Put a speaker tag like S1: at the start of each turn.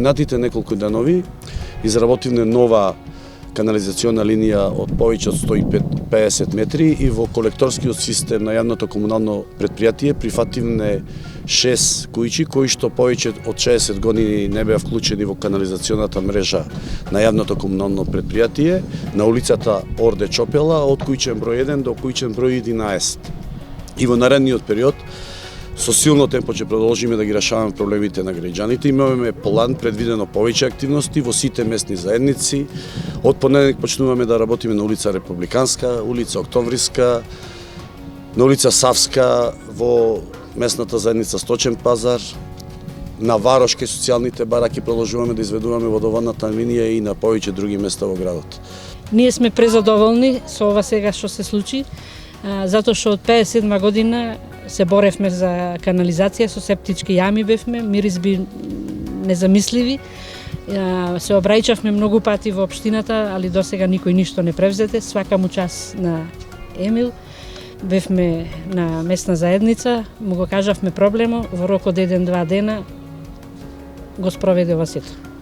S1: изминатите неколку денови изработивме нова канализациона линија од повеќе од 150 метри и во колекторскиот систем на јавното комунално предпријатие прифативме 6 кујчи кои што повеќе од 60 години не беа вклучени во канализационата мрежа на јавното комунално предпријатие на улицата Орде Чопела од кујчен број 1 до кујчен број 11. И во наредниот период со силно темпо ќе продолжиме да ги решаваме проблемите на граѓаните. Имаме план предвидено повеќе активности во сите местни заедници. Од понеделник почнуваме да работиме на улица Републиканска, улица Октомвриска, на улица Савска, во местната заедница Сточен пазар, на Варошке социјалните бараки продолжуваме да изведуваме водоводната линија и на повеќе други места во градот.
S2: Ние сме презадоволни со ова сега што се случи, затоа што од 57 година се боревме за канализација, со септички јами бевме, миризби незамисливи. Се обраќавме многу пати во општината, али досега никој ништо не превзете. Свака му час на Емил. Бевме на местна заедница, му го кажавме проблемо, во рок од 1-2 дена го спроведе ова сето.